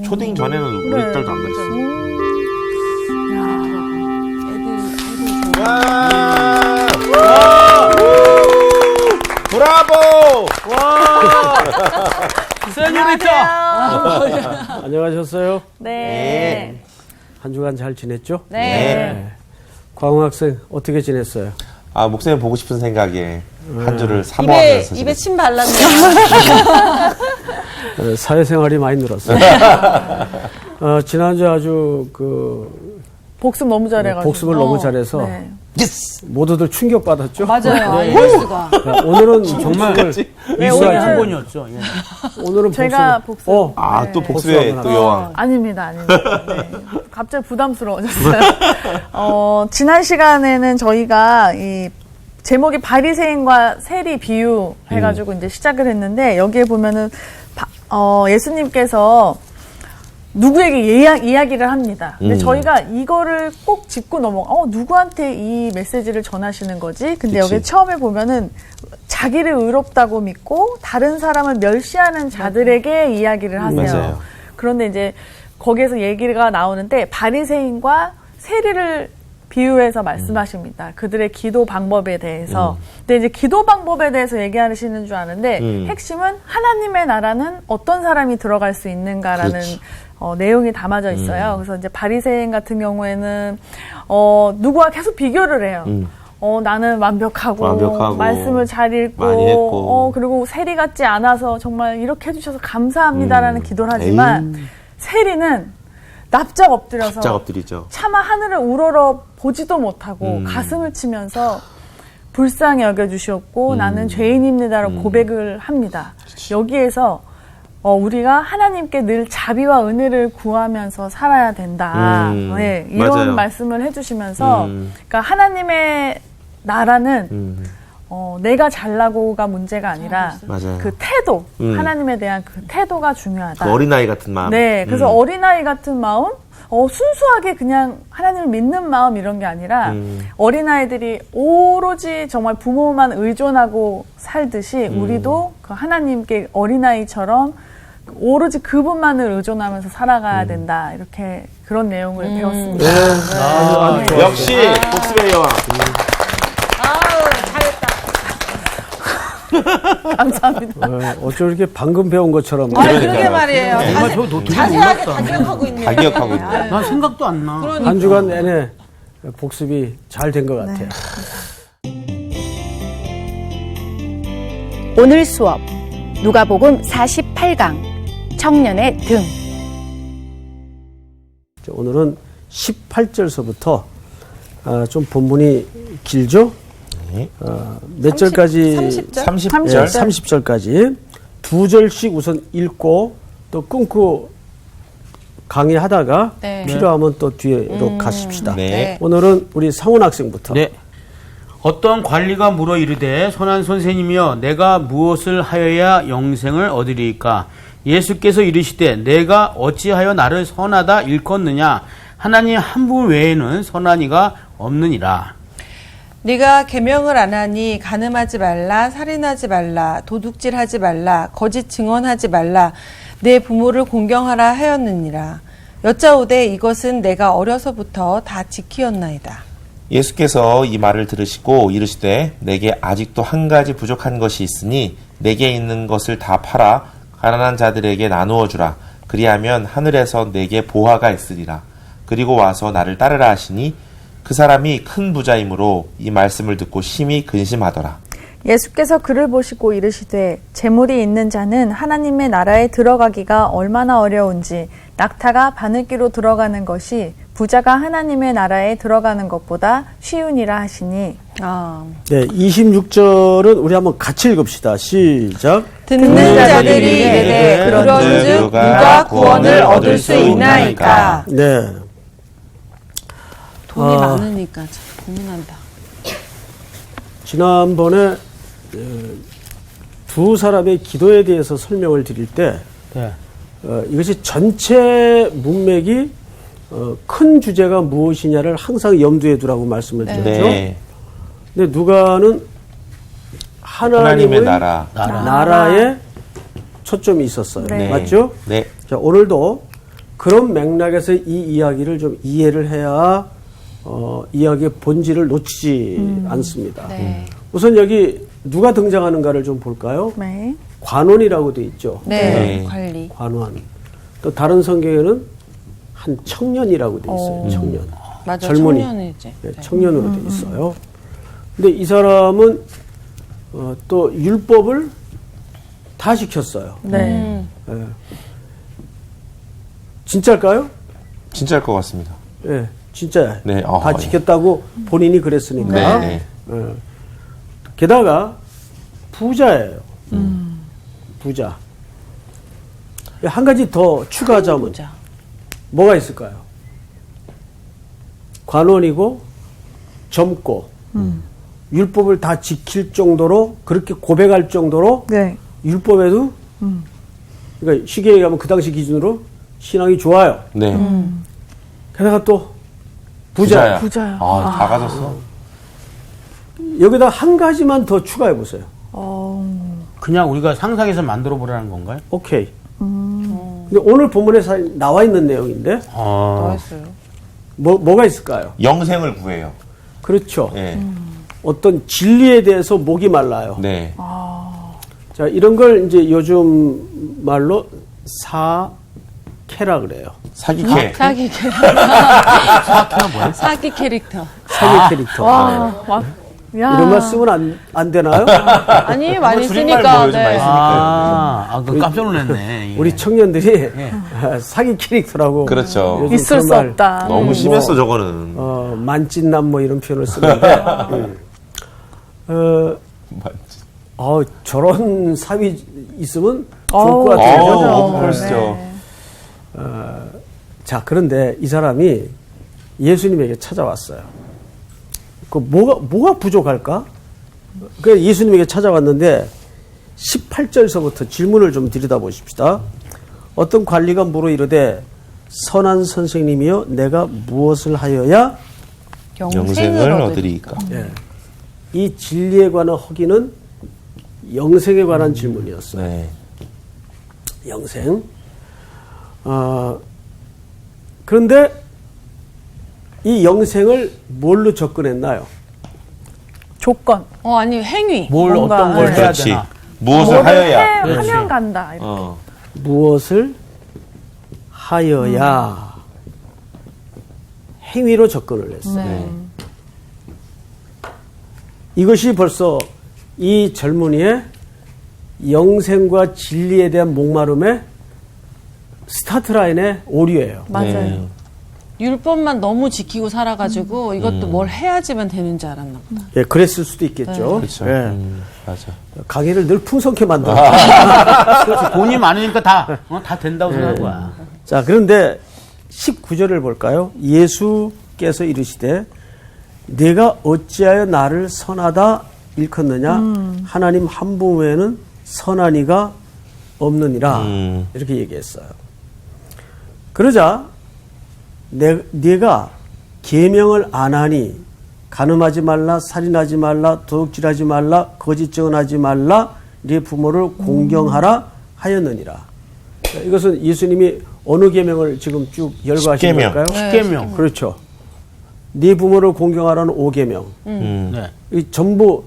초딩 전에는 우리 딸도 안 그랬어. 와! 브라보! 와! 세뇨리타! 안녕하셨어요? 네. 한 주간 잘 지냈죠? 네. 광우 학생 어떻게 지냈어요? 아, 목사님 보고 싶은 생각에 한 주를 사모하면서 입에 침 발랐네요. 사회생활이 많이 늘었어요. 지난주 아주 복습 너무 잘해가지고. 복습을 너무 잘해서 네. 모두들 충격받았죠? 맞아요. 네. 이럴 수가. 오늘은 정말 미수가 한 번이었죠. 예. 오늘은 제가 복습. 아, 또 복수의 복수하구나. 또 여왕. 아닙니다. 네. 갑자기 부담스러워졌어요. 지난 시간에는 저희가 이 제목이 바리새인과 세리 비유 해가지고 이제 시작을 했는데 여기에 보면은 예수님께서 누구에게 이야기를 합니다. 근데 저희가 이거를 꼭 짚고 누구한테 이 메시지를 전하시는 거지? 근데 여기 처음에 보면은 자기를 의롭다고 믿고 다른 사람을 멸시하는 자들에게 이야기를 하세요. 맞아요. 그런데 이제 거기에서 얘기가 나오는데 바리새인과 세리를 비유해서 말씀하십니다. 그들의 기도 방법에 대해서. 근데 이제 기도 방법에 대해서 얘기하시는 줄 아는데 핵심은 하나님의 나라는 어떤 사람이 들어갈 수 있는가라는 내용이 담아져 있어요. 그래서 이제 바리새인 같은 경우에는 누구와 계속 비교를 해요. 나는 완벽하고 말씀을 잘 읽고 많이 했고. 그리고 세리 같지 않아서 정말 이렇게 해주셔서 감사합니다라는 기도를 하지만 세리는 납작 엎드려서 납작 엎드리죠. 차마 하늘을 우러러 보지도 못하고 가슴을 치면서 불쌍히 여겨주셨고 나는 죄인입니다라고 고백을 합니다. 여기에서 우리가 하나님께 늘 자비와 은혜를 구하면서 살아야 된다. 네, 이런 맞아요. 말씀을 해주시면서 그러니까 하나님의 나라는 내가 잘나고가 문제가 아니라 맞아요. 그 태도, 하나님에 대한 그 태도가 중요하다. 그 어린아이 같은 마음. 네, 그래서 어린아이 같은 마음, 순수하게 그냥 하나님을 믿는 마음 이런 게 아니라 어린아이들이 오로지 정말 부모만 의존하고 살듯이 우리도 그 하나님께 어린아이처럼 오로지 그분만을 의존하면서 살아가야 된다. 이렇게 그런 내용을 배웠습니다. 네. 역시 복수의 여왕. 감사합니다. 어쩜 이렇게 방금 배운 것처럼. 그러게 말이에요. 정말 저 노트북 자세하게 몰랐다. 다 기억하고 있네요. 다 기억하고 있네. 난 생각도 안 나. 한 주간 내내 복습이 잘 된 것 같아요. 오늘 수업 누가복음 48강 청년의 등. 오늘은 18절서부터 좀 본문이 길죠? 몇 절까지? 30절. 30절까지 두 절씩 우선 읽고 또 끊고 강의하다가 필요하면 또 뒤로 가십시다. 네. 오늘은 우리 상훈 학생부터. 네. 어떤 관리가 물어 이르되 선한 선생님이여 내가 무엇을 하여야 영생을 얻으리이까? 예수께서 이르시되 내가 어찌하여 나를 선하다 일컫느냐? 하나님 한 분 외에는 선한 이가 없느니라. 네가 계명을 안 하니 간음하지 말라, 살인하지 말라, 도둑질하지 말라, 거짓 증언하지 말라, 내 부모를 공경하라 하였느니라. 여짜오되 이것은 내가 어려서부터 다 지키었나이다. 예수께서 이 말을 들으시고 이르시되 내게 아직도 한 가지 부족한 것이 있으니 내게 있는 것을 다 팔아 가난한 자들에게 나누어 주라. 그리하면 하늘에서 내게 보화가 있으리라. 그리고 와서 나를 따르라 하시니 그 사람이 큰 부자이므로 이 말씀을 듣고 심히 근심하더라. 예수께서 그를 보시고 이르시되 재물이 있는 자는 하나님의 나라에 들어가기가 얼마나 어려운지 낙타가 바늘기로 들어가는 것이 부자가 하나님의 나라에 들어가는 것보다 쉬우니라 하시니. 네, 26절은 우리 한번 같이 읽읍시다. 시작. 듣는 자들이 이르되 그런즉 누가 구원을 얻을 수 있나이까. 네. 돈이 많으니까 참 고민한다. 지난번에 두 사람의 기도에 대해서 설명을 드릴 때 네. 이것이 전체 문맥이 큰 주제가 무엇이냐를 항상 염두에 두라고 말씀을 드렸죠. 네. 근데 누가는 하나님의 나라의 초점이 있었어요. 네. 맞죠? 네. 자, 오늘도 그런 맥락에서 이 이야기를 좀 이해를 해야 이야기의 본질을 놓치지 않습니다. 네. 우선 여기 누가 등장하는가를 좀 볼까요? 네. 관원이라고 돼 있죠. 네. 네. 관리. 관원. 또 다른 성경에는 한 청년이라고 돼 있어요. 청년. 맞아. 젊은이. 청년이지. 네, 청년으로 돼 있어요. 근데 이 사람은 또 율법을 다 지켰어요. 네. 예. 진짜일까요? 진짜일 것 같습니다. 예, 진짜야. 네, 다 지켰다고 본인이 그랬으니까. 네. 예. 게다가 부자예요. 부자. 한 가지 더 추가하자면 부자. 뭐가 있을까요? 관원이고 젊고 율법을 다 지킬 정도로 그렇게 고백할 정도로 네. 율법에도 그러니까 쉽게 얘기하면 그 당시 기준으로 신앙이 좋아요. 네. 게다가 또 부자야. 부자야. 다 가졌어. 여기다 한 가지만 더 추가해 보세요. 그냥 우리가 상상해서 만들어 보라는 건가요? 오케이. 근데 오늘 본문에 나와 있는 내용인데 나왔어요. 뭐가 있을까요? 영생을 구해요. 그렇죠. 네. 어떤 진리에 대해서 목이 말라요. 네. 자, 이런 걸 이제 요즘 말로 사캐라 그래요. 사기캐. 사기 캐릭터. 사기 캐릭터. 사기 캐릭터. 와, 야. 이런 말 쓰면 안 되나요? 아니 많이 줄임말 쓰니까. 뭐 요즘 많이 쓰니까. 그 깜짝 놀랐네. 예. 우리 청년들이 사기 캐릭터라고. 그렇죠. 요즘 있을 그런 수 말, 없다. 너무 심했어, 저거는. 만찢남 뭐 이런 표현을 쓰는데, 저런 사위 있으면 좋을 것 같아요. 너무 그러시죠. 자, 그런데 이 사람이 예수님에게 찾아왔어요. 그 뭐가 부족할까? 그 예수님에게 찾아왔는데 18절서부터 질문을 좀 들여다보십시다. 어떤 관리가 물어 이르되 선한 선생님이여 내가 무엇을 하여야 영생을 얻으리까. 예. 이 진리에 관한 허기는 영생에 관한 질문이었어요. 네. 영생. 그런데 이 영생을 뭘로 접근했나요? 조건. 아니 행위. 뭔가, 어떤 걸 네. 해야 그렇지. 되나? 무엇을 하여야. 하면 간다. 이렇게. 무엇을 하여야 행위로 접근을 했어요. 네. 이것이 벌써 이 젊은이의 영생과 진리에 대한 목마름의 스타트 라인의 오류예요. 맞아요. 네. 율법만 너무 지키고 살아가지고 이것도 뭘 해야지만 되는 줄 알았나 보다. 예, 그랬을 수도 있겠죠. 그렇죠. 예. 맞아. 강의를 늘 풍성케 만들어. 그렇지. 돈이 많으니까 다 된다고 생각한 거야. 자, 그런데 19절을 볼까요? 예수께서 이르시되 네가 어찌하여 나를 선하다 일컫느냐? 하나님 한 분 외에는 선한 이가 없느니라. 이렇게 얘기했어요. 그러자 네가 계명을 안 하니 간음하지 말라, 살인하지 말라, 도둑질하지 말라, 거짓 증언하지 말라, 네 부모를 공경하라 하였느니라. 자, 이것은 예수님이 어느 계명을 지금 쭉 열거하신 십계명. 걸까요? 십계명. 그렇죠. 네 부모를 공경하라는 5계명. 네. 이 전부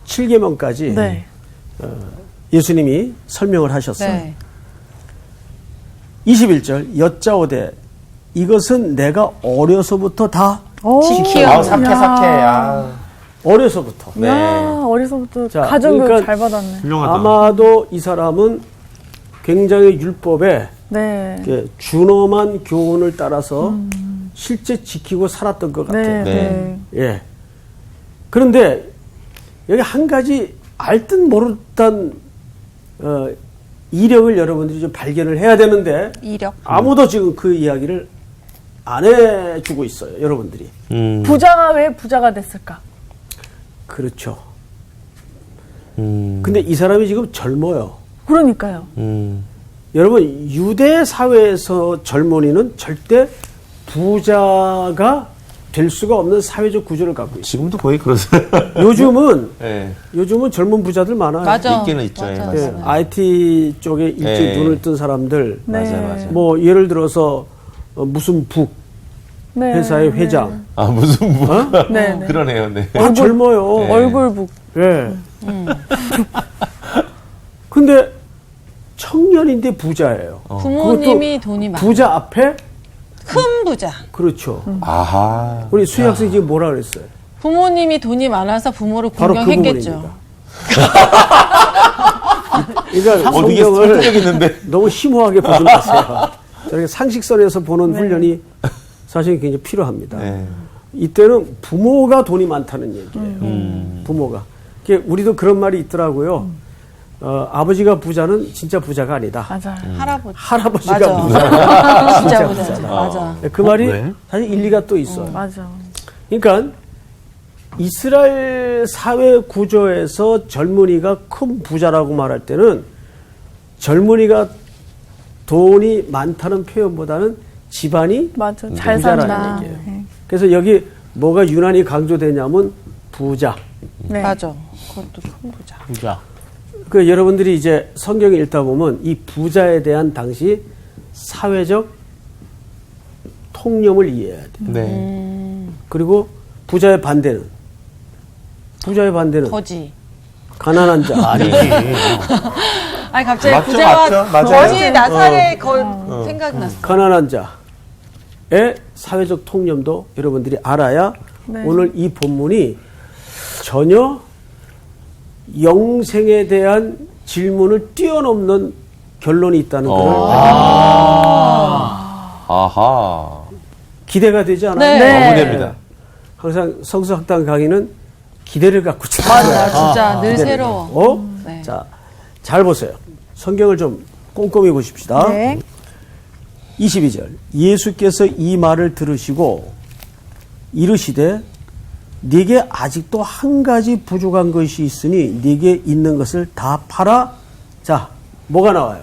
7계명까지 네. 예수님이 설명을 하셨어요. 네. 21절 여짜오되 이것은 내가 어려서부터 다 지키어. 사케. 어려서부터. 네. 야, 어려서부터 자, 가정교육 그러니까 잘 받았네. 훌륭하다. 아마도 이 사람은 굉장히 율법에 네. 이렇게 준엄한 교훈을 따라서 실제 지키고 살았던 것 같아요. 네. 네. 네. 예. 그런데 여기 한 가지 알 듯 모를 듯한 이력을 여러분들이 좀 발견을 해야 되는데 이력. 아무도 지금 그 이야기를 안 해주고 있어요. 여러분들이. 부자가 왜 부자가 됐을까? 그렇죠. 근데 이 사람이 지금 젊어요. 그러니까요. 여러분 유대 사회에서 젊은이는 절대 부자가 될 수가 없는 사회적 구조를 갖고 있어요. 지금도 거의 그러세요. 요즘은 젊은 부자들 많아요. 맞아. 있기는 있죠. 예, 맞아. 맞아요. 예, IT 쪽에 일찍 네. 눈을 뜬 사람들, 맞아요. 뭐 예를 들어서 무슨 북 네. 회사의 회장, 아, 무슨 뭐. 네, 네. 그러네요, 네. 아 젊어요. 네. 얼굴북. 예. 근데 청년인데 부자예요. 부모님이 그것도 돈이 많아. 부자 앞에 큰 부자. 그렇죠. 아하. 우리 수희 학생이 지금 뭐라 그랬어요? 부모님이 돈이 많아서 부모를 바로 그 공경했겠죠. 부분입니다. 그러니까 되게 성경을 설득력있는데. 너무 심오하게 보지 마세요. 저렇게 상식선에서 보는 훈련이 사실 굉장히 필요합니다. 네. 이때는 부모가 돈이 많다는 얘기예요. 부모가. 우리도 그런 말이 있더라고요. 아버지가 부자는 진짜 부자가 아니다. 맞아요. 할아버지가 할아버지가 맞아. 부자다. 진짜 부자죠. 맞아. 그 말이 왜? 사실 일리가 또 있어요. 맞아. 그러니까 이스라엘 사회 구조에서 젊은이가 큰 부자라고 말할 때는 젊은이가 돈이 많다는 표현보다는 집안이 맞아. 잘 부자라는 산다. 얘기예요. 네. 그래서 여기 뭐가 유난히 강조되냐면 부자. 네. 맞아. 그것도 큰 부자. 부자. 그 여러분들이 이제 성경을 읽다 보면 이 부자에 대한 당시 사회적 통념을 이해해야 돼요. 네. 그리고 부자의 반대는 거지. 가난한 자. 아니지. 아니 갑자기 맞죠, 부자와 맞죠, 맞아요. 거지 나사렛 생각났어. 가난한 자의 사회적 통념도 여러분들이 알아야 네. 오늘 이 본문이 전혀 영생에 대한 질문을 뛰어넘는 결론이 있다는 것을 아하. 기대가 되지 않아요? 네. 너무 됩니다. 항상 성수학당 강의는 기대를 갖고 맞아. 찾아야 진짜 늘 새로워. 네. 자, 잘 보세요. 성경을 좀 꼼꼼히 보십시다. 네. 22절. 예수께서 이 말을 들으시고 이르시되 네게 아직도 한 가지 부족한 것이 있으니 네게 있는 것을 다 팔아. 자, 뭐가 나와요?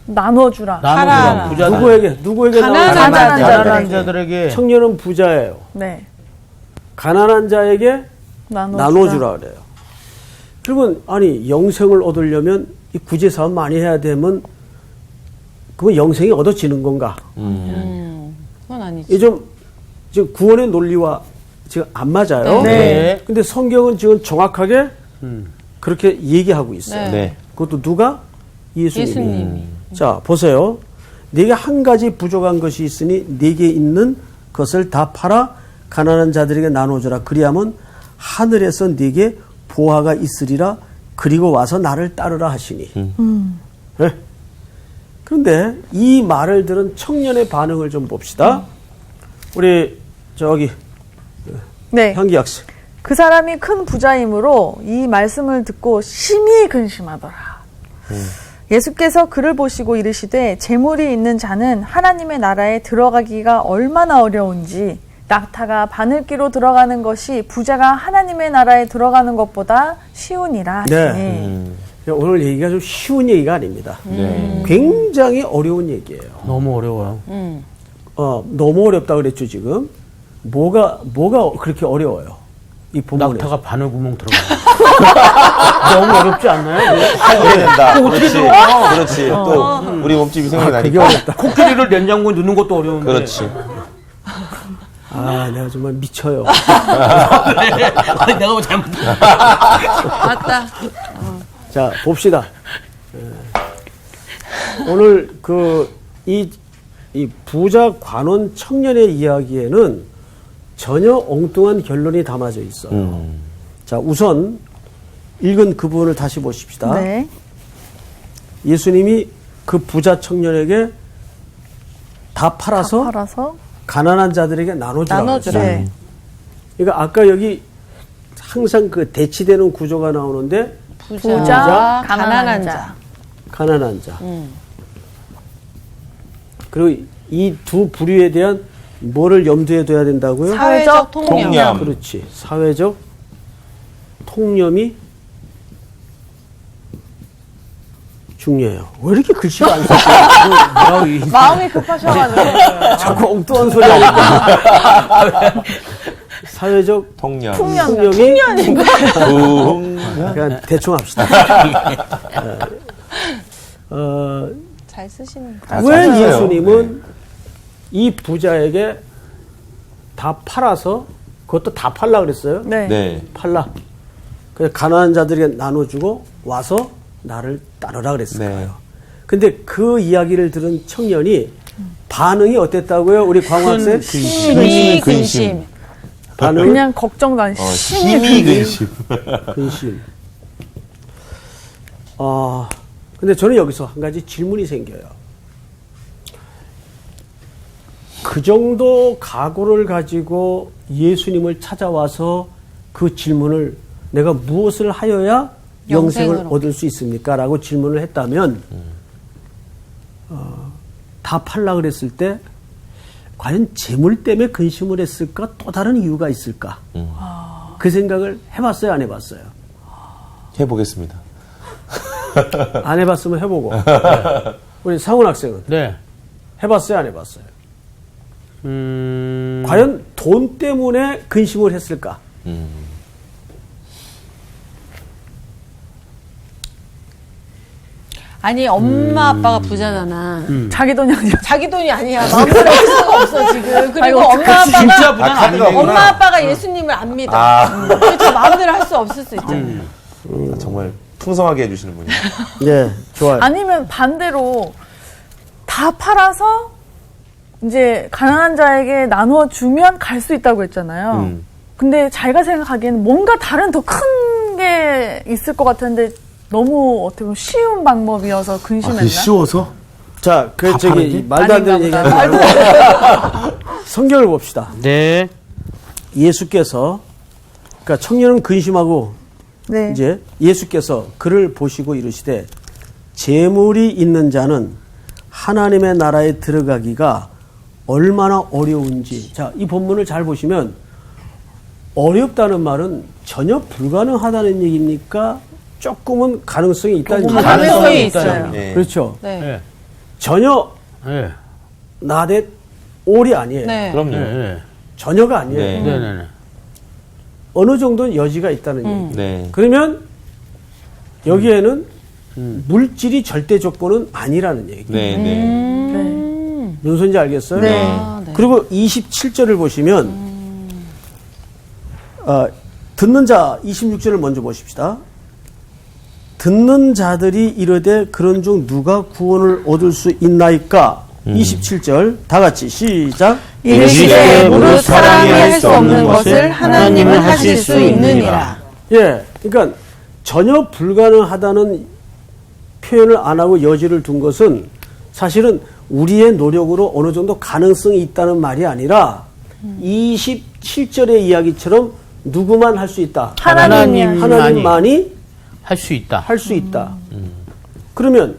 나눠주라. 팔아. 부자들. 누구에게 가난한 나와요? 자들에게. 가난한 자들에게. 청년은 부자예요. 네. 가난한 자에게 나눠주라. 나눠주라 그래요. 그러면 아니 영생을 얻으려면 이 구제사업 많이 해야 되면 그건 영생이 얻어지는 건가? 그건 아니지. 이게 좀 지금 구원의 논리와 지금 안 맞아요. 네. 근데 성경은 지금 정확하게 그렇게 얘기하고 있어요. 네. 네. 그것도 누가? 예수님이. 예수님이. 자, 보세요. 네게 한 가지 부족한 것이 있으니 네게 있는 것을 다 팔아 가난한 자들에게 나눠주라. 그리하면 하늘에서 네게 보화가 있으리라. 그리고 와서 나를 따르라 하시니. 네? 그런데 이 말을 들은 청년의 반응을 좀 봅시다. 우리 저기 네. 향기 학생. 그 사람이 큰 부자이므로 이 말씀을 듣고 심히 근심하더라. 예수께서 그를 보시고 이르시되 재물이 있는 자는 하나님의 나라에 들어가기가 얼마나 어려운지 낙타가 바늘기로 들어가는 것이 부자가 하나님의 나라에 들어가는 것보다 쉬우니라. 네. 오늘 얘기가 좀 쉬운 얘기가 아닙니다. 굉장히 어려운 얘기예요. 너무 어려워요. 너무 어렵다 그랬죠 지금. 뭐가 그렇게 어려워요? 이 본문에. 낙타가 바늘구멍 들어가. 너무 어렵지 않나요? 해야 된다. 그렇지. 또 우리 몸집이 생각이 되게 나니까. 어렵다. 코끼리를 냉장고에 넣는 것도 어려운데. 그렇지. 아, 내가 정말 미쳐요. 아니, 내가 뭐 잘못. 맞다. 자, 봅시다. 오늘 이 부자 관원 청년의 이야기에는 전혀 엉뚱한 결론이 담아져 있어요. 자, 우선 읽은 그 부분을 다시 보십시다. 네. 예수님이 그 부자 청년에게 다 팔아서 가난한 자들에게 나눠주라. 네. 그러니까 아까 여기 항상 그 대치되는 구조가 나오는데 부자, 가난한 자. 가난한 자. 그리고 이 두 부류에 대한 뭐를 염두에 둬야 된다고요? 사회적 통념. 그렇지. 사회적 통념이 중요해요. 왜 이렇게 글씨가 안 써요? 마음이 급하셔가지고. 자꾸 엉뚱한 소리 하니까. 사회적 통념. 풍령이 붕. 그냥 대충 합시다. 잘 쓰시는 아, 왜 맞아요. 예수님은 이 부자에게 다 팔아서 그것도 다 팔라 그랬어요? 네. 네. 팔라. 그래서 가난한 자들에게 나눠주고 와서 나를 따르라 그랬을까요? 네. 근데 그 이야기를 들은 청년이 반응이 어땠다고요? 우리 광학생? 힘이 근심. 반응? 그냥 걱정도 안 힘이 근심. 근심. 근데 저는 여기서 한 가지 질문이 생겨요. 그 정도 각오를 가지고 예수님을 찾아와서 그 질문을 내가 무엇을 하여야 영생을 영생으로. 얻을 수 있습니까? 라고 질문을 했다면 다 팔라 그랬을 때 과연 재물 때문에 근심을 했을까? 또 다른 이유가 있을까? 그 생각을 해봤어요? 안 해봤어요? 해보겠습니다. 안 해봤으면 해보고. 우리 상훈 학생은 네. 해봤어요? 안 해봤어요? 과연 돈 때문에 근심을 했을까? 아니 엄마 아빠가 부자잖아. 자기 돈이 아니라 자기 돈이 아니야. 마음대로 할 수가 없어 지금. 그리고 아이고, 엄마 진짜 아빠가 부자는 카드가 아니네. 없구나. 엄마 아빠가 예수님을 안 믿어. 그래서 마음대로 할 수 없을 수 있잖아요. 정말 풍성하게 해주시는 분이에요. 네, 좋아요. 아니면 반대로 다 팔아서 이제 가난한 자에게 나누어 주면 갈 수 있다고 했잖아요. 근데 자기가 생각하기에는 뭔가 다른 더 큰 게 있을 것 같은데 너무 어떻게 보면 쉬운 방법이어서 근심했나? 쉬워서? 자, 그 저기 팔았지? 말도 안 되는 아닌가 얘기하지 말고 성경을 봅시다. 네. 예수께서 그러니까 청년은 근심하고 네. 이제 예수께서 그를 보시고 이르시되 재물이 있는 자는 하나님의 나라에 들어가기가 얼마나 어려운지. 자, 이 본문을 잘 보시면 어렵다는 말은 전혀 불가능하다는 얘기입니까? 조금은 가능성이 있다는 얘기입니까? 가능성이 있어요. 네. 그렇죠. 네. 네. 전혀 네. 나대 올이 아니에요. 네. 그럼요. 네. 전혀가 아니에요. 네. 네. 네. 어느 정도는 여지가 있다는 얘기예요. 네. 그러면 여기에는 물질이 절대 조건은 아니라는 얘기예요. 네. 네. 네. 무슨 소리인지 알겠어요? 네. 아, 네. 그리고 27절을 보시면 듣는 자 26절을 먼저 보십시다. 듣는 자들이 이르되 그런 중 누가 구원을 얻을 수 있나이까? 27절 다 같이 시작. 이르시되 무릇 사람이 할 수 없는 것을 하나님은 하실 수 있느니라. 예, 그러니까 전혀 불가능하다는 표현을 안 하고 여지를 둔 것은 사실은 우리의 노력으로 어느 정도 가능성이 있다는 말이 아니라 27절의 이야기처럼 누구만 할 수 있다. 하나님이 하나님만이 할 수 있다. 할 수 있다. 그러면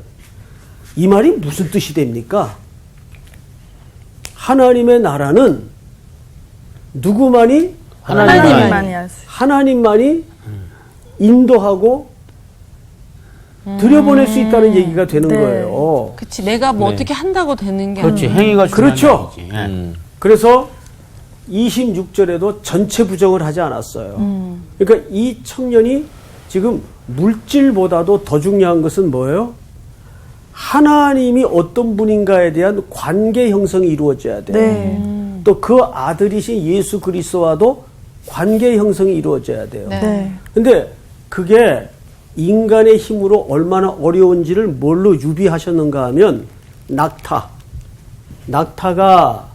이 말이 무슨 뜻이 됩니까? 하나님의 나라는 누구만이 하나님만이 할 수. 하나님만이 인도하고 들여보낼 수 있다는 얘기가 되는 네. 거예요. 그치, 내가 뭐 네. 어떻게 한다고 되는 게 그렇지. 아니라. 행위가 중요한 그렇죠. 얘기지. 예. 그래서 26절에도 전체 부정을 하지 않았어요. 그러니까 이 청년이 지금 물질보다도 더 중요한 것은 뭐예요? 하나님이 어떤 분인가에 대한 관계 형성이 이루어져야 돼요. 네. 또 그 아들이신 예수 그리스도와도 관계 형성이 이루어져야 돼요. 네. 네. 근데 그게 인간의 힘으로 얼마나 어려운지를 뭘로 유비하셨는가 하면 낙타. 낙타가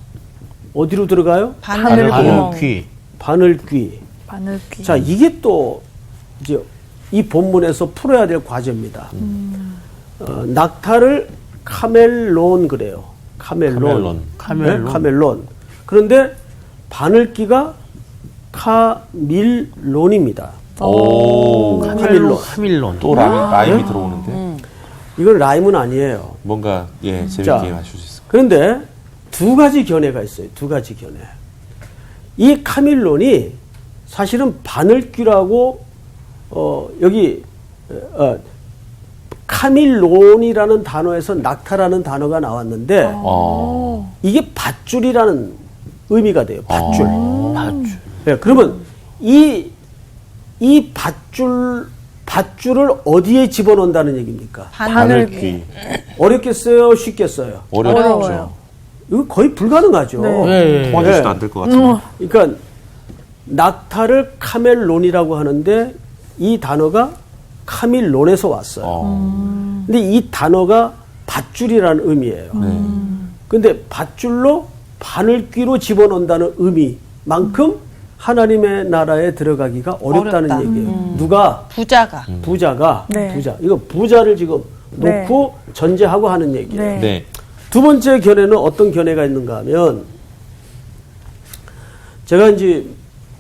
어디로 들어가요? 바늘 구멍. 바늘귀. 바늘귀. 바늘귀. 자, 이게 또 이제 이 본문에서 풀어야 될 과제입니다. 낙타를 카멜론 그래요. 카멜론. 카멜론. 네? 카멜론. 그런데 바늘귀가 카밀론입니다. 오. 카밀론. 카밀론. 또 라임이 들어오는데. 이건 라임은 아니에요. 뭔가, 예, 자. 재밌게 하실 수 있을 것 그런데 두 가지 견해가 있어요. 두 가지 견해. 이 카밀론이 사실은 바늘귀라고 여기 카밀론이라는 단어에서 낙타라는 단어가 나왔는데 같아요. 이게 밧줄이라는 의미가 돼요. 밧줄. 밧줄. 예, 그러면 이 밧줄을 어디에 집어넣는다는 얘기입니까? 바늘귀. 어렵겠어요? 쉽겠어요? 어렵죠. 이거 거의 불가능하죠. 네. 통화지도 안 될 것 같은데. 그러니까 낙타를 카멜론이라고 하는데 이 단어가 카밀론에서 왔어요. 근데 이 단어가 밧줄이라는 의미예요. 근데 밧줄로 바늘귀로 집어넣는다는 의미만큼 하나님의 나라에 들어가기가 어렵다는 어렵다. 얘기예요. 누가? 부자가. 부자가. 네. 부자. 이거 부자를 지금 네. 놓고 전제하고 하는 얘기예요. 네. 네. 두 번째 견해는 어떤 견해가 있는가 하면 제가 이제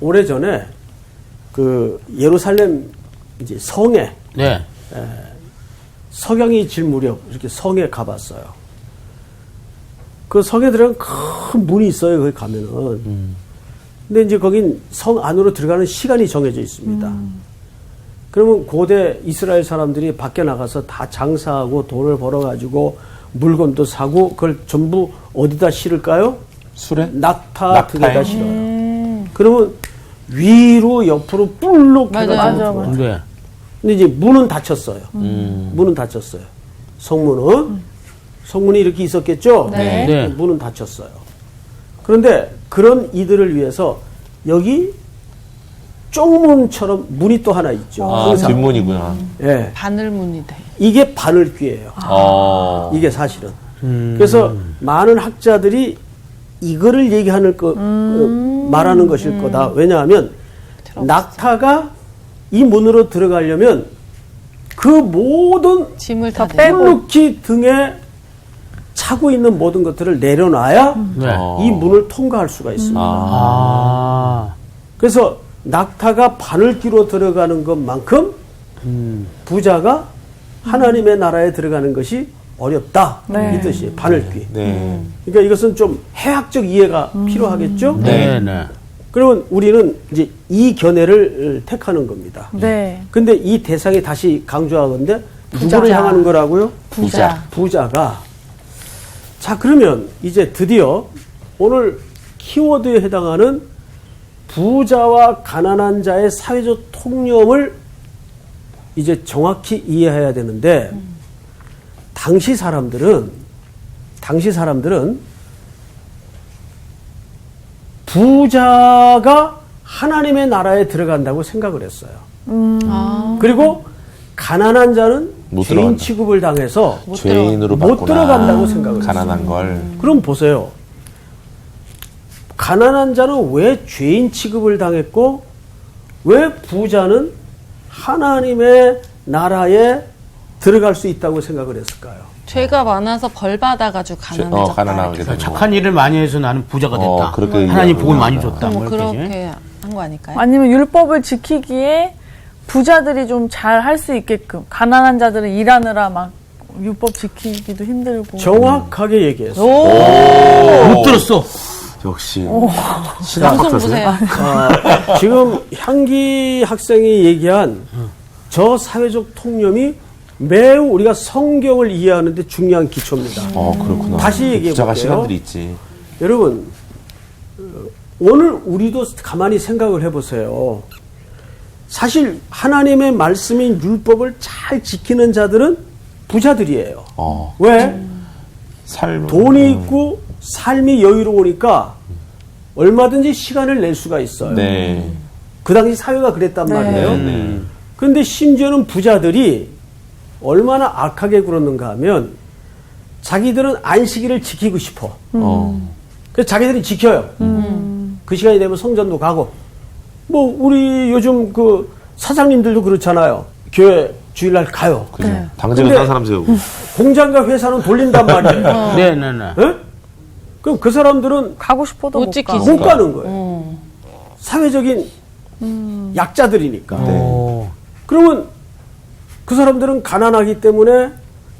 오래전에 그 예루살렘 이제 성에 네. 석양이 질 무렵 이렇게 성에 가봤어요. 그 성에 들어가면 큰 문이 있어요. 거기 가면은. 근데 이제 거긴 성 안으로 들어가는 시간이 정해져 있습니다. 그러면 고대 이스라엘 사람들이 밖에 나가서 다 장사하고 돈을 벌어가지고 물건도 사고 그걸 전부 어디다 실을까요? 술에? 낙타 등에다 낙타에? 실어요. 그러면 위로 옆으로 뿔룩 해가지고 맞아요. 들어와요. 네. 근데 이제 문은 닫혔어요. 문은 닫혔어요. 성문이 이렇게 있었겠죠? 네. 네. 문은 닫혔어요. 그런데 그런 이들을 위해서 여기 쪽문처럼 문이 또 하나 있죠. 아, 항상. 뒷문이구나. 예. 바늘문이 돼. 이게 바늘귀예요. 이게 사실은. 그래서 많은 학자들이 이거를 얘기하는 말하는 것일 거다. 왜냐하면 낙타가 이 문으로 들어가려면 그 모든 짐을 다 빼고. 뿔룩히 등에 차고 있는 모든 것들을 내려놔야 네. 이 문을 통과할 수가 있습니다. 아. 그래서 낙타가 바늘귀로 들어가는 것만큼 부자가 하나님의 나라에 들어가는 것이 어렵다. 네. 이 뜻이에요. 바늘귀. 네. 그러니까 이것은 좀 해학적 이해가 필요하겠죠? 네. 네. 그러면 우리는 이제 이 견해를 택하는 겁니다. 네. 근데 이 대상이 다시 강조하건데 누구를 부자가. 향하는 거라고요? 부자. 부자가. 자, 그러면 이제 드디어 오늘 키워드에 해당하는 부자와 가난한 자의 사회적 통념을 이제 정확히 이해해야 되는데 당시 사람들은 부자가 하나님의 나라에 들어간다고 생각을 했어요. 그리고 가난한 자는 못 죄인 들어간다. 취급을 당해서 죄인으로 못 봤구나. 들어간다고 생각을 했어요. 가난한 걸. 그럼 보세요. 가난한 자는 왜 죄인 취급을 당했고 왜 부자는 하나님의 나라에 들어갈 수 있다고 생각을 했을까요? 죄가 많아서 벌 받아가지고 가난해졌다. 가난하게 되는 착한 일을 많이 해서 나는 부자가 됐다. 그렇게 하나님 복을 얘기하구나. 많이 줬다. 뭐 뭐 이렇게. 그렇게 한 거 아닐까요? 아니면 율법을 지키기에 부자들이 좀 잘 할 수 있게끔 가난한 자들은 일하느라 막 율법 지키기도 힘들고 정확하게 얘기했어요. 못 들었어. 역시. 방송 신학박사세요? 보세요. 지금 향기 학생이 얘기한 저 사회적 통념이 매우 우리가 성경을 이해하는데 중요한 기초입니다. 그렇구나. 다시 얘기해 부자가 볼게요. 시간들이 있지. 여러분, 오늘 우리도 가만히 생각을 해보세요. 사실 하나님의 말씀인 율법을 잘 지키는 자들은 부자들이에요. 왜? 삶. 돈이 있고 삶이 여유로우니까 얼마든지 시간을 낼 수가 있어요. 네. 그 당시 사회가 그랬단 말이에요. 네. 그런데 심지어는 부자들이 얼마나 악하게 굴었는가 하면 자기들은 안식일을 지키고 싶어. 그래서 자기들이 지켜요. 그 시간이 되면 성전도 가고. 뭐 우리 요즘 그 사장님들도 그렇잖아요. 교회 주일날 가요. 그죠. 네. 당직은 근데- 딴 사람 세우고. 공장과 회사는 돌린단 말이에요. 네네네. 예? 그럼 그 사람들은 가고 싶어도 못 못 지키지. 가고. 못 가는 거예요. 사회적인 약자들이니까. 오. 그러면 그 사람들은 가난하기 때문에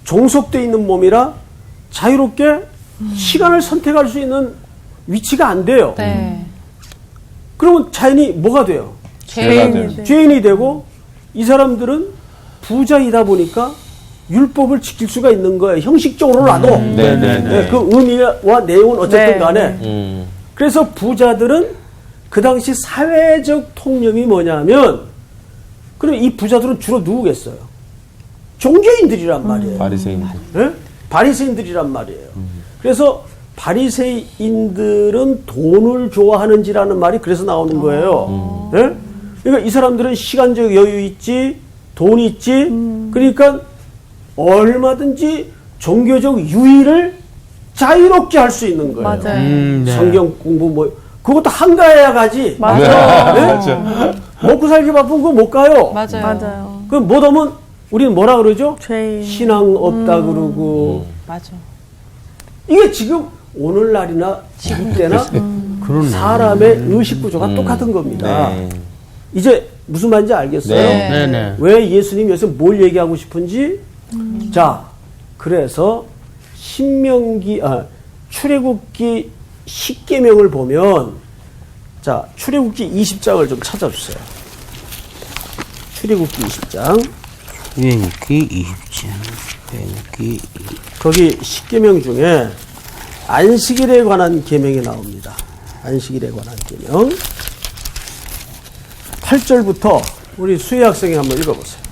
종속돼 있는 몸이라 자유롭게 시간을 선택할 수 있는 위치가 안 돼요. 네. 그러면 자연히 뭐가 돼요? 죄가 죄인이 돼. 죄인이 되고 이 사람들은 부자이다 보니까 율법을 지킬 수가 있는 거예요. 형식적으로라도. 네네네. 네, 그 의미와 내용은 어쨌든 네, 간에. 그래서 부자들은 그 당시 사회적 통념이 뭐냐면, 그럼 이 부자들은 주로 누구겠어요? 종교인들이란 말이에요. 바리새인들. 예? 바리새인들이란 말이에요. 그래서 바리새인들은 돈을 좋아하는지라는 말이 그래서 나오는 거예요. 예? 그러니까 이 사람들은 시간적 여유 있지, 돈 있지, 그러니까 얼마든지 종교적 유의를 자유롭게 할 수 있는 거예요. 맞아요. 네. 성경 공부 뭐 그것도 한가해야 가지. 맞아요. 네? 먹고 살기 바쁜 거 못 가요. 맞아요. 맞아요. 그럼 못 오면 우리는 뭐라 그러죠? 죄인. 신앙 없다 그러고. 맞아. 이게 지금 오늘날이나 지금 때나 그러네. 사람의 의식 구조가 똑같은 겁니다. 네. 이제 무슨 말인지 알겠어요? 네. 네네. 왜 예수님이 여기서 뭘 얘기하고 싶은지? 자, 그래서 출애굽기 10계명을 보면, 자, 출애굽기 20장을 좀 찾아주세요. 출애굽기 20장. 출애굽기 20장. 출애굽기 거기 10계명 중에 안식일에 관한 계명이 나옵니다. 안식일에 관한 계명. 8절부터 우리 수혜 학생이 한번 읽어보세요.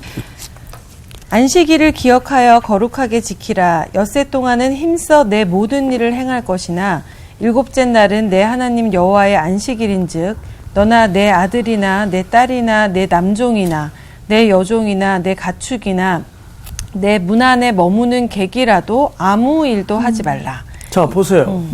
안식일을 기억하여 거룩하게 지키라. 엿새 동안은 힘써 내 모든 일을 행할 것이나 일곱째 날은 내 하나님 여호와의 안식일인즉 너나 내 아들이나 내 딸이나 내 남종이나 내 여종이나 내 가축이나 내 문 안에 머무는 객이라도 아무 일도 하지 말라. 자, 보세요.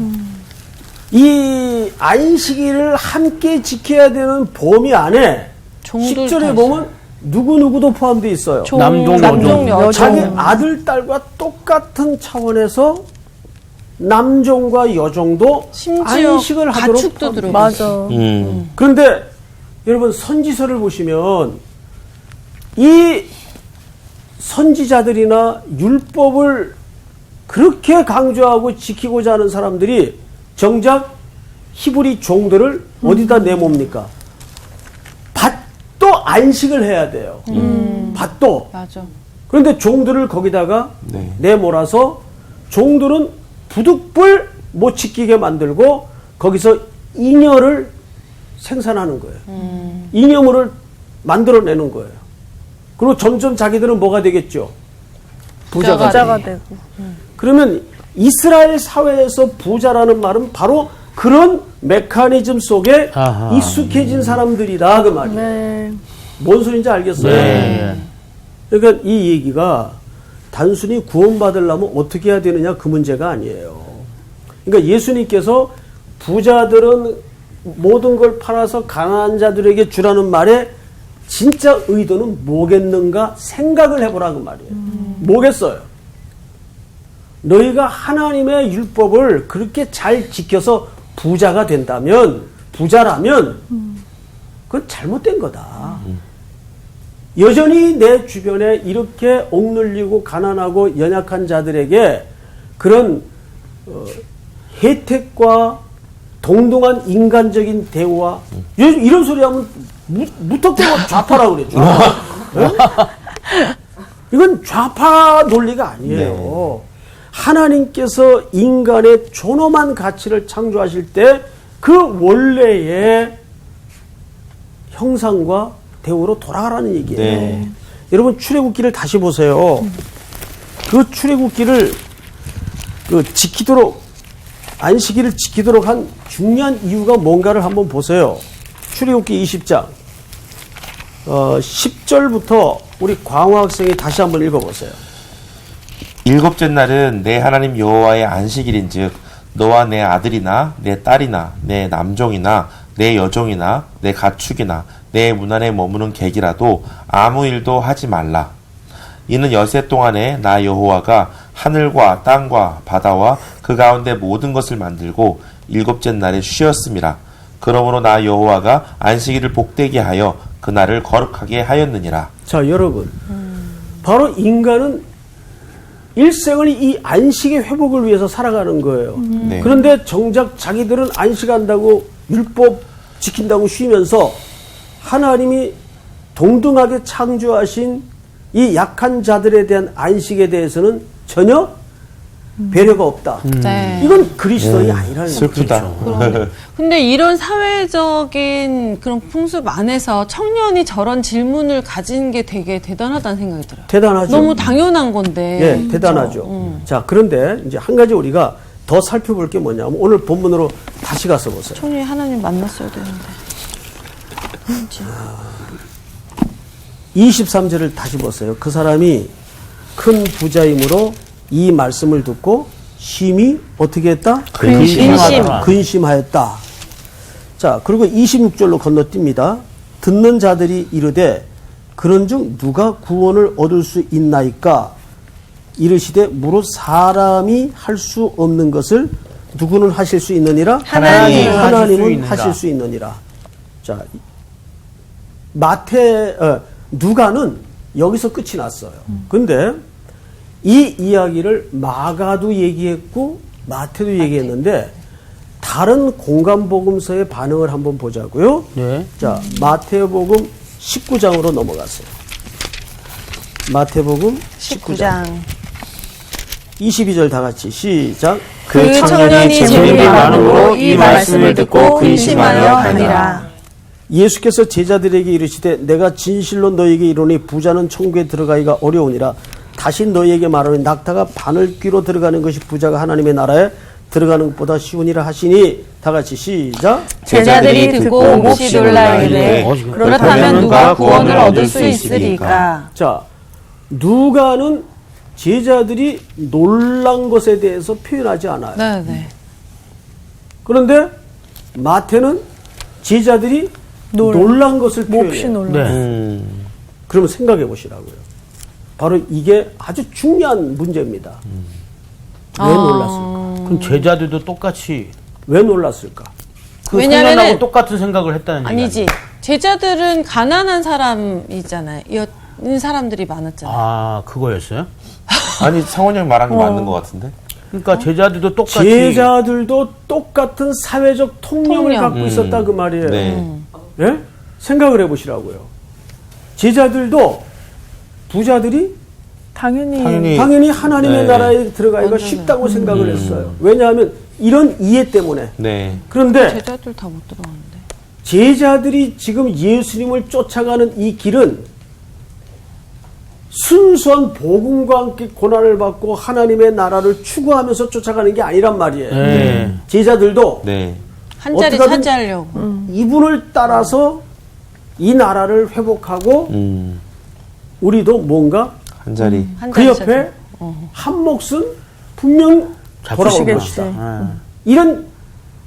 이 안식일을 함께 지켜야 되는 범위 안에 종들 10절에 다 보면 누구누구도 포함되어 있어요. 남종, 여종. 자기 아들, 딸과 똑같은 차원에서 남종과 여종도 심지어 안식을 하도록 가축도 들어있어요. 맞아. 그런데 여러분 선지서를 보시면 이 선지자들이나 율법을 그렇게 강조하고 지키고자 하는 사람들이 정작 히브리 종들을 어디다 내몹니까? 밭도 안식을 해야 돼요. 밭도. 맞아. 그런데 종들을 거기다가 네. 내몰아서 종들은 부득불 못 지키게 만들고 거기서 잉여를 생산하는 거예요. 잉여물을 만들어내는 거예요. 그리고 점점 자기들은 뭐가 되겠죠? 부자가 부자가 되고. 그러면 이스라엘 사회에서 부자라는 말은 바로 그런 메커니즘 속에 아하. 익숙해진 사람들이다 그 말이에요. 네. 뭔 소리인지 알겠어요? 네. 그러니까 이 얘기가 단순히 구원받으려면 어떻게 해야 되느냐 그 문제가 아니에요. 그러니까 예수님께서 부자들은 모든 걸 팔아서 가난한 자들에게 주라는 말에 진짜 의도는 뭐겠는가 생각을 해보라 그 말이에요. 뭐겠어요? 너희가 하나님의 율법을 그렇게 잘 지켜서 부자가 된다면, 부자라면 그건 잘못된 거다. 여전히 내 주변에 이렇게 억눌리고 가난하고 연약한 자들에게 그런 혜택과 동등한 인간적인 대우와 이런 소리 하면 무턱대고 좌파라고 그래. 좌파. 이건 좌파 논리가 아니에요. 하나님께서 인간의 존엄한 가치를 창조하실 때 그 원래의 형상과 대우로 돌아가라는 얘기예요. 네. 여러분 출애굽기를 다시 보세요. 그 출애굽기를 지키도록 안식일을 지키도록 한 중요한 이유가 뭔가를 한번 보세요. 출애굽기 20장 10절부터 우리 광화 학생이 다시 한번 읽어보세요. 일곱째 날은 내 하나님 여호와의 안식일인즉 너와 내 아들이나 내 딸이나 내 남종이나 내 여종이나 내 가축이나 내 문 안에 머무는 객이라도 아무 일도 하지 말라. 이는 엿새 동안에 나 여호와가 하늘과 땅과 바다와 그 가운데 모든 것을 만들고 일곱째 날에 쉬었음이라. 그러므로 나 여호와가 안식일을 복되게 하여 그날을 거룩하게 하였느니라. 자, 여러분. 바로 인간은 일생을 이 안식의 회복을 위해서 살아가는 거예요. 네. 그런데 정작 자기들은 안식한다고 율법 지킨다고 쉬면서 하나님이 동등하게 창조하신 이 약한 자들에 대한 안식에 대해서는 전혀 배려가 없다. 네. 이건 그리스도인이 아니라는 거죠. 슬프다. 근데 이런 사회적인 그런 풍습 안에서 청년이 저런 질문을 가진 게 되게 대단하다는 생각이 들어요. 대단하죠. 너무 당연한 건데. 예, 대단하죠. 자, 그런데 이제 한 가지 우리가 더 살펴볼 게 뭐냐면 오늘 본문으로 다시 가서 보세요. 청년이 하나님 만났어야 되는데. 23절을 다시 보세요. 그 사람이 큰 부자이므로 이 말씀을 듣고 심히 어떻게 했다? 근심하였다. 자, 그리고 26절로 건너뜁니다. 듣는 자들이 이르되 그런즉 누가 구원을 얻을 수 있나이까? 이르시되 무릇 사람이 할 수 없는 것을 누구는 하실 수 있느니라? 하나님은 하실 수 있느니라. 자, 누가는 여기서 끝이 났어요. 근데 이 이야기를 마가도 얘기했고 마태도 얘기했는데 다른 공간복음서의 반응을 한번 보자고요. 네. 자, 마태복음 19장으로 넘어갔어요. 마태복음 19장 22절 다 같이 시작. 그 청년이 재물이 많음으로 이 말씀을 듣고 근심하여 가니라. 예수께서 제자들에게 이르시되 내가 진실로 너희에게 이르노니 부자는 천국에 들어가기가 어려우니라. 다시 너희에게 말하노니 낙타가 바늘귀로 들어가는 것이 부자가 하나님의 나라에 들어가는 것보다 쉬우니라 하시니. 다 같이 시작. 제자들이 듣고 몹시 놀라 이르되 그렇다면 누가 구원을 얻을 수 있으리까? 자, 누가는 제자들이 놀란 것에 대해서 표현하지 않아요. 네. 그런데 마태는 제자들이 놀란 것을 몹시 표현해요. 놀라. 네. 그러면 생각해 보시라고요. 바로 이게 아주 중요한 문제입니다. 왜 놀랐을까? 그럼 제자들도 똑같이 왜 놀랐을까? 그 왜냐면은- 청년하고 똑같은 생각을 했다는 얘기 아니지. 제자들은 가난한 사람이잖아요. 이 사람들이 많았잖아요. 아, 그거였어요? 아니 상원이 형이 말한 게 맞는 것 같은데. 그러니까 제자들도 똑같이 제자들도 똑같은 사회적 통념을 통념. 갖고 있었다 그 말이에요. 네. 예? 생각을 해보시라고요. 제자들도 부자들이 당연히 하나님의 네. 나라에 들어가기가 쉽다고 생각을 했어요. 왜냐하면 이런 이해 때문에. 네. 그런데 제자들 다 못 들어가는데. 제자들이 지금 예수님을 쫓아가는 이 길은 순수한 복음과 함께 고난을 받고 하나님의 나라를 추구하면서 쫓아가는 게 아니란 말이에요. 네. 제자들도 네. 한 자리 어떻게든 차지하려고. 이분을 따라서 이 나라를 회복하고 우리도 뭔가 한 자리. 한 그 자리 옆에 한 몫은 분명 돌아올 잡수시겠지. 것이다. 이런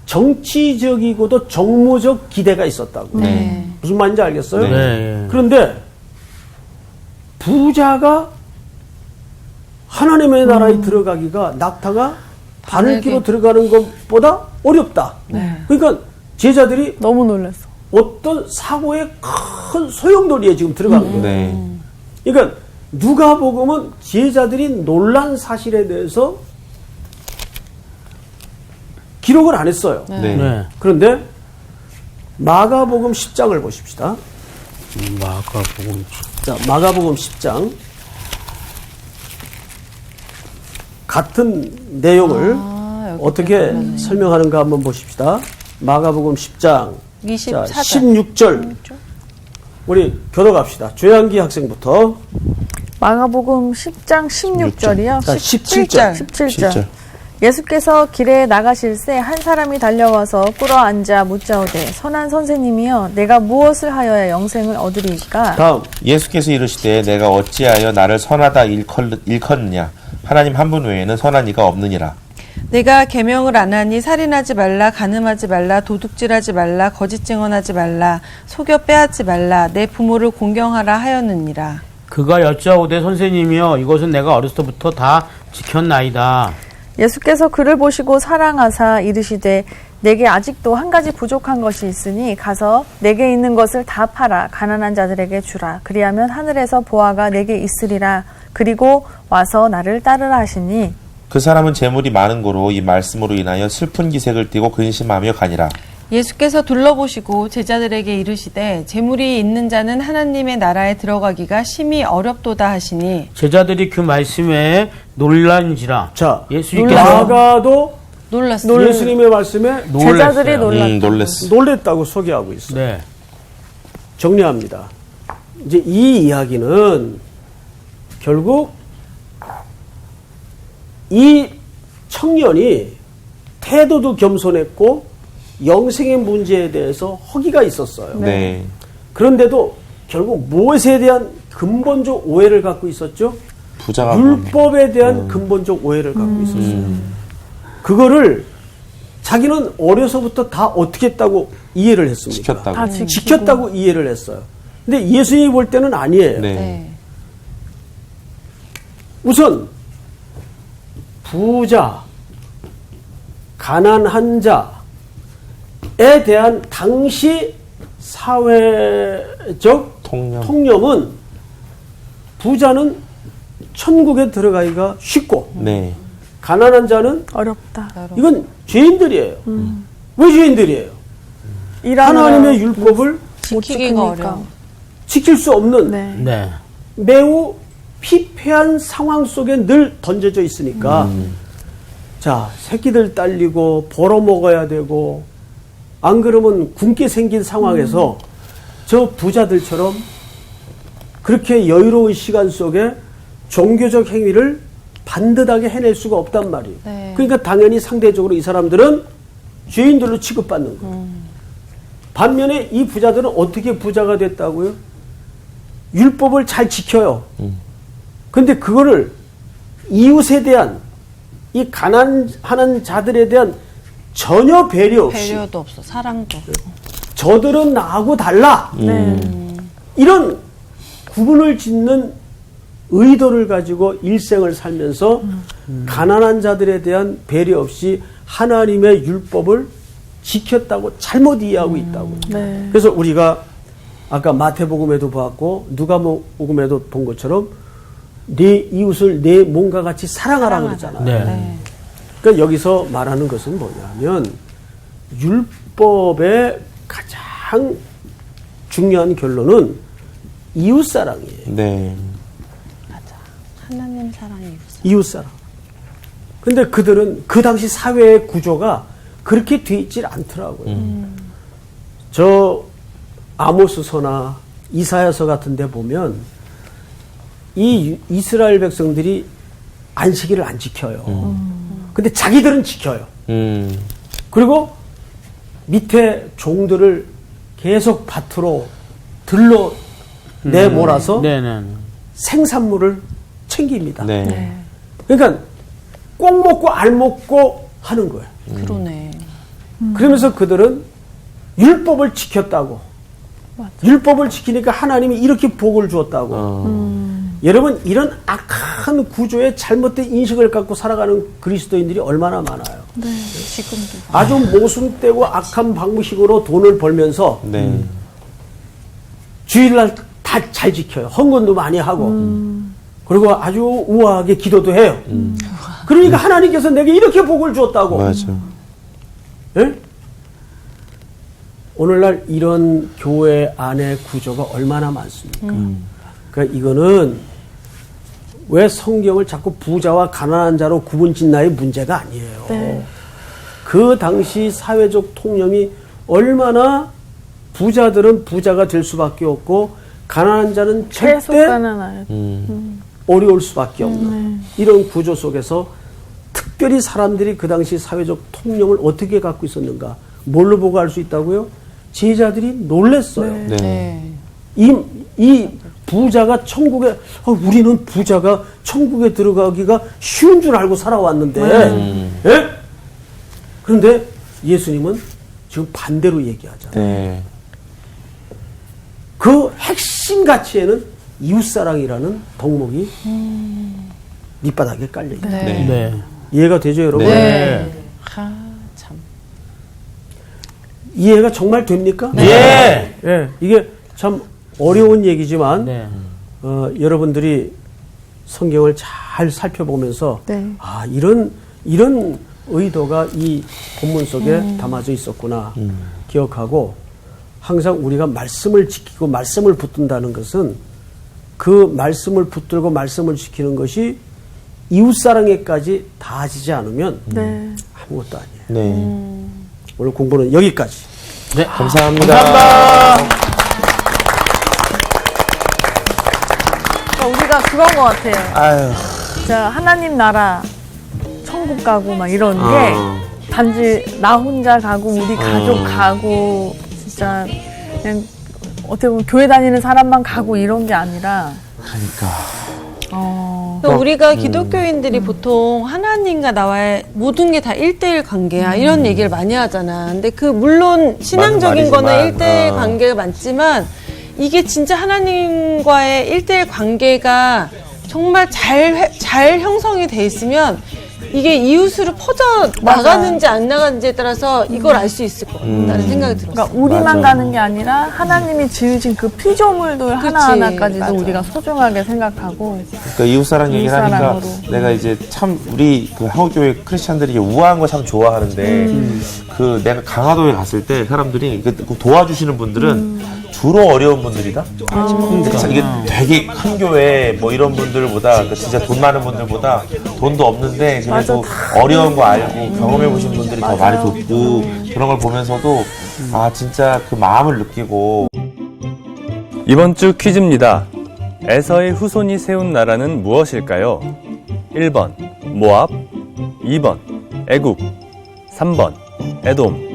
정치적이고도 정무적 기대가 있었다고. 네. 무슨 말인지 알겠어요? 네. 그런데 부자가 하나님의 나라에 들어가기가 낙타가 바늘귀로 들어가는 것보다 어렵다. 그러니까 제자들이 너무 놀랐어. 어떤 사고의 큰 소용돌이에 지금 들어가는 거예요. 네. 그러니까 누가복음은 제자들이 놀란 사실에 대해서 기록을 안 했어요. 네. 네. 그런데 마가복음 10장을 보십시다. 마가복음. 자, 마가복음 10장 같은 내용을 어떻게 설명하는가 한번 보십시다. 마가복음 10장 24절. 16절 우리 교독합시다. 조양기 학생부터. 마가복음 10장 16절이요. 자, 17절. 17절. 예수께서 길에 나가실새 한 사람이 달려와서 꿇어 앉아 묻자오되 선한 선생님이여 내가 무엇을 하여야 영생을 얻으리이까? 다음. 예수께서 이르시되 내가 어찌하여 나를 선하다 일컫느냐 하나님 한 분 외에는 선한 이가 없느니라. 내가 계명을 안 하니 살인하지 말라, 간음하지 말라, 도둑질하지 말라, 거짓 증언하지 말라, 속여 빼앗지 말라, 내 부모를 공경하라 하였느니라. 그가 여짜오되 선생님이여 이것은 내가 어렸을 때부터 다 지켰나이다. 예수께서 그를 보시고 사랑하사 이르시되 내게 아직도 한 가지 부족한 것이 있으니 가서 내게 있는 것을 다 팔아 가난한 자들에게 주라. 그리하면 하늘에서 보화가 내게 있으리라. 그리고 와서 나를 따르라 하시니 그 사람은 재물이 많은 고로 이 말씀으로 인하여 슬픈 기색을 띠고 근심하며 가니라. 예수께서 둘러보시고 제자들에게 이르시되 재물이 있는 자는 하나님의 나라에 들어가기가 심히 어렵도다 하시니 제자들이 그 말씀에 놀란지라. 자, 예수님께서 마가도 놀랐어요. 예수님의 말씀에 제자들이 놀랐어요. 놀랬어. 놀랬다고 소개하고 있어요. 네. 정리합니다. 이제 이 이야기는 결국 이 청년이 태도도 겸손했고 영생의 문제에 대해서 허기가 있었어요. 네. 그런데도 결국 무엇에 대한 근본적 오해를 갖고 있었죠? 부자가 율법에 대한 근본적 오해를 갖고 있었어요. 그거를 자기는 어려서부터 다 어떻게 했다고 이해를 했습니까? 지켰다고. 다 지키고. 지켰다고 이해를 했어요. 근데 예수님이 볼 때는 아니에요. 네. 네. 우선 부자, 가난한 자에 대한 당시 사회적 통념은 부자는 천국에 들어가기가 쉽고 네. 가난한 자는 어렵다. 이건 죄인들이에요. 왜 죄인들이에요? 하나님의 율법을 지키기가 어려워. 지킬 수 없는 네. 네. 매우 피폐한 상황 속에 늘 던져져 있으니까 자, 새끼들 딸리고 벌어먹어야 되고 안 그러면 굶게 생긴 상황에서 저 부자들처럼 그렇게 여유로운 시간 속에 종교적 행위를 반듯하게 해낼 수가 없단 말이에요. 네. 그러니까 당연히 상대적으로 이 사람들은 죄인들로 취급받는 거예요. 반면에 이 부자들은 어떻게 부자가 됐다고요? 율법을 잘 지켜요. 근데 그거를 이웃에 대한 이 가난하는 자들에 대한 전혀 배려 없이 배려도 없어. 사랑도. 저들은 나하고 달라. 네. 이런 구분을 짓는 의도를 가지고 일생을 살면서 가난한 자들에 대한 배려 없이 하나님의 율법을 지켰다고 잘못 이해하고 있다고. 네. 그래서 우리가 아까 마태복음에도 봤고 누가복음에도 본 것처럼 내 이웃을 내 몸과 같이 사랑하라 그러잖아요. 네. 그러니까 여기서 말하는 것은 뭐냐면 율법의 가장 중요한 결론은 이웃사랑이에요. 네. 하나님 사랑이 있어. 이웃사랑. 근데 그들은 그 당시 사회의 구조가 그렇게 돼 있질 않더라고요. 저 아모스서나 이사야서 같은 데 보면 이 이스라엘 백성들이 안식일을 안 지켜요. 근데 자기들은 지켜요. 그리고 밑에 종들을 계속 밭으로 들러 내몰아서 네네. 생산물을 챙깁니다. 네. 그러니까 꼭 먹고 알 먹고 하는 거예요. 그러네. 그러면서 그들은 율법을 지켰다고. 율법을 지키니까 하나님이 이렇게 복을 주었다고. 여러분 이런 악한 구조에 잘못된 인식을 갖고 살아가는 그리스도인들이 얼마나 많아요. 지금도. 아주 모순되고 악한 방식으로 돈을 벌면서 네. 주일날 다 잘 지켜요. 헌금도 많이 하고 그리고 아주 우아하게 기도도 해요. 그러니까 하나님께서 내게 이렇게 복을 주었다고. 맞아. 예? 오늘날 이런 교회 안의 구조가 얼마나 많습니까? 그러니까 이거는 왜 성경을 자꾸 부자와 가난한 자로 구분 짓나의 문제가 아니에요. 네. 그 당시 사회적 통념이 얼마나 부자들은 부자가 될 수밖에 없고 가난한 자는 계속 절대 가난해요. 어려울 수밖에 없는 이런 구조 속에서 특별히 사람들이 그 당시 사회적 통념을 어떻게 갖고 있었는가? 뭘로 보고 알 수 있다고요? 제자들이 놀랬어요. 네. 네. 이 부자가 천국에 우리는 부자가 천국에 들어가기가 쉬운 줄 알고 살아왔는데 예? 그런데 예수님은 지금 반대로 얘기하잖아요. 네. 그 핵심 가치에는 이웃사랑이라는 덕목이 밑바닥에 깔려 있다. 네. 네. 네. 이해가 되죠, 여러분? 네. 아, 참. 이해가 정말 됩니까? 예. 예, 이게 참 어려운 얘기지만 네. 여러분들이 성경을 잘 살펴보면서 네. 이런 의도가 이 본문 속에 담아져 있었구나. 기억하고 항상 우리가 말씀을 지키고 말씀을 붙든다는 것은 그 말씀을 붙들고 말씀을 지키는 것이 이웃사랑에까지 닿아지지 않으면 네. 아무것도 아니에요. 네. 오늘 공부는 여기까지. 네. 감사합니다. 우리가 그런 것 같아요. 아유. 진짜 하나님 나라 천국 가고 막 이런 게 단지 나 혼자 가고 우리 가족 가고 진짜 그냥 어떻게 보면 교회 다니는 사람만 가고 이런 게 아니라 그러니까 우리가 기독교인들이 보통 하나님과 나와의 모든 게 다 1대1 관계야 이런 얘기를 많이 하잖아. 근데 그 물론 신앙적인 거는 말이지만, 1대1 관계가 많지만 이게 진짜 하나님과의 1대1 관계가 정말 잘 형성이 돼 있으면 이게 이웃으로 퍼져 나가는지 안 나가는지에 따라서 이걸 알 수 있을 것 같다는 생각이 들었어. 그러니까 우리만 가는 게 아니라 하나님이 지으신 그 피조물들 하나하나까지도 맞아. 우리가 소중하게 생각하고 그러니까 이웃사랑 얘기를 하니까 이웃사랑으로. 내가 이제 참 우리 그 한국교회 크리스찬들이 우아한 거 참 좋아하는데 그 내가 강화도에 갔을 때 사람들이 그 도와주시는 분들은 주로 어려운 분들이다. 그러니까 이게 되게 큰 교회 뭐 이런 분들보다 그 진짜 돈 많은 분들보다 돈도 없는데 그래도 어려운 거 알고 경험해 보신 분들이 더 많이 돕고 그런 걸 보면서도 아 진짜 그 마음을 느끼고. 이번 주 퀴즈입니다. 에서의 후손이 세운 나라는 무엇일까요? 1번 모압, 2번 애굽, 3번 에돔.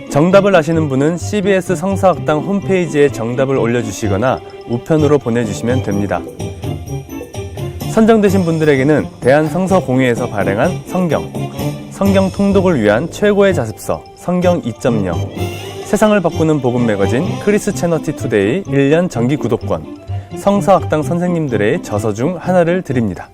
정답을 아시는 분은 CBS 성서학당 홈페이지에 정답을 올려주시거나 우편으로 보내주시면 됩니다. 선정되신 분들에게는 대한성서공회에서 발행한 성경 통독을 위한 최고의 자습서 성경 2.0, 세상을 바꾸는 복음 매거진 크리스채너티 투데이 1년 정기 구독권, 성서학당 선생님들의 저서 중 하나를 드립니다.